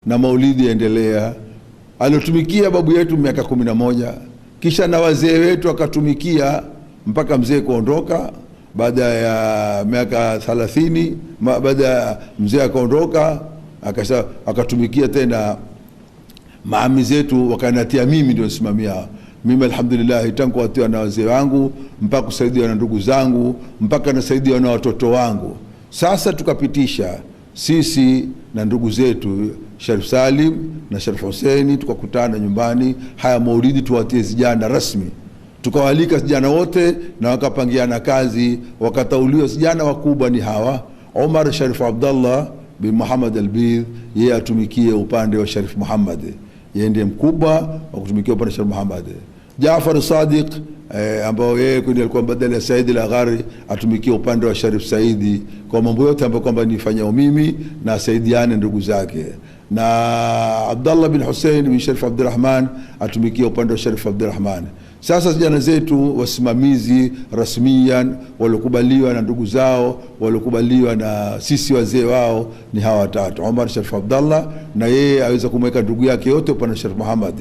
na maulidi yaendelea. Alitumikia babu yetu miaka 11, kisha na wazee wetu akatumikia mpaka mzee kuondoka. Baada ya miaka 30, baada ya mzee akaondoka, akatumikia tena maami zetu, wakanatia mimi ndio nisimamia. Mimi alhamdulillah tangu atiwa na wazee wangu mpaka kusaidiwa na ndugu zangu mpaka nasaidiwa na watoto wangu. Sasa tukapitisha sisi na ndugu zetu Sharif Salim na Sharif Hussein, tukakutana nyumbani, haya maulidi tuwatie vijana rasmi. Tukawalika vijana wote na wakapangiana kazi, wakatauliwa vijana wakubwa ni hawa: Omar Sharif Abdallah bin Muhammad Albidh, yeye atumikie upande wa Sharif Muhammad, yeye ndiye mkubwa wa kutumikia upande wa Sharif Muhammad. Jaafar Sadiq ambao yeye alikuwa badala ya Said al-Aghari, atumikie upande wa Sharif Saidi kwa mambo yote ambayo kwamba nifanyao mimi na saidiane ndugu zake. Na Abdallah bin Hussein bin Sharif Abdurrahman atumikie upande wa Sharif Abdurrahman. Sasa vijana zetu wasimamizi rasmiyan walokubaliwa na ndugu zao, walokubaliwa na sisi wazee wao ni hawa watatu: Omar Sharif Abdallah, na yeye aweza kumweka ndugu yake yote upande wa Sharif Muhammad,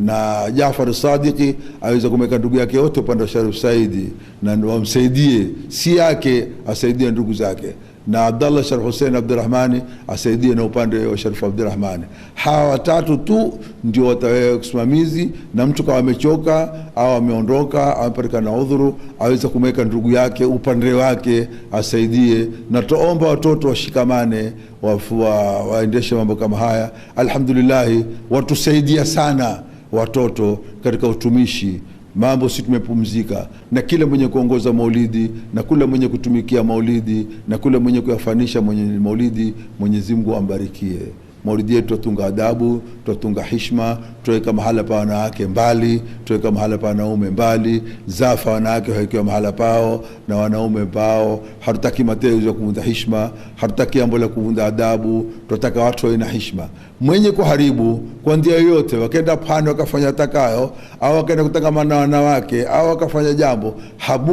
na Jaafar Sadiqi aweza kumweka ndugu yake yote upande wa Sharif Saidi na wamsaidie, si yake asaidie ndugu zake, na Abdallah Sharif Hussein Abdurrahmani asaidie na upande wa Sharif Abdurrahmani. Hawa watatu tu ndio watawe kusimamizi, na mtu kama amechoka au ameondoka au amepata na udhuru aweza kumweka ndugu yake upande wake asaidie. Na tuomba watoto washikamane, waendeshe mambo kama haya. Alhamdulillah watusaidia sana watoto katika utumishi mambo. Si tumepumzika, na kila mwenye kuongoza maulidi na kila mwenye kutumikia maulidi na kila mwenye kuyafanisha mwenye maulidi, Mwenyezi Mungu ambarikie. Maulidi yetu tutunga adabu, tutunga heshima, tuweka mahala pa wanawake mbali, tuweka mahala pa wanaume mbali, zafa wanawake hawakiwa mahala pao na wanaume pao. Hatutaki matendo ya kuvunja heshima, hatutaki jambo la kuvunja adabu, tunataka watu wawe na heshima. Mwenye kuharibu kwa njia yoyote, wakaenda pande wakafanya takayo, au wakaenda kutangamana na wanawake, au wakafanya jambo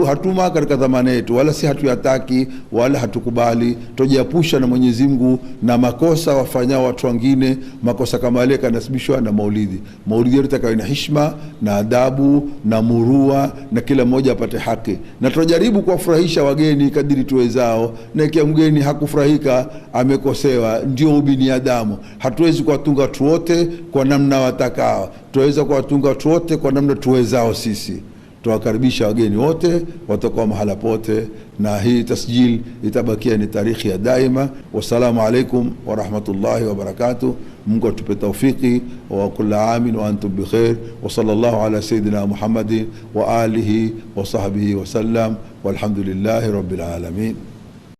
hatuma katika dhamana yetu, wala si hatuyataki wala hatukubali. Tujiepusha na Mwenyezi Mungu na makosa wafanyao watu wengine, makosa kama yale kanasibishwa na maulidi. Maulidi yetu takayo na heshima na adabu na murua, na kila mmoja apate haki, na tunajaribu kuwafurahisha wageni kadiri tuwezao, na ikiwa mgeni hakufurahika amekosewa, ndio ubinadamu. Hatuwezi kuwatunga watu wote kwa namna watakao, tuweza kuwatunga watu wote kwa namna tuwezao sisi. Tuwakaribisha wageni wote, watakuwa mahala pote, na hii tasjil itabakia ni tarikhi ya daima. Wassalamu alaikum wa rahmatullahi wa barakatuh. Mungu atupe tawfiki, wa kulla amin wa antum bikhair, wa sallallahu ala sayyidina Muhammadin wa alihi wa sahbihi wa sallam, walhamdulillahi rabbil alamin.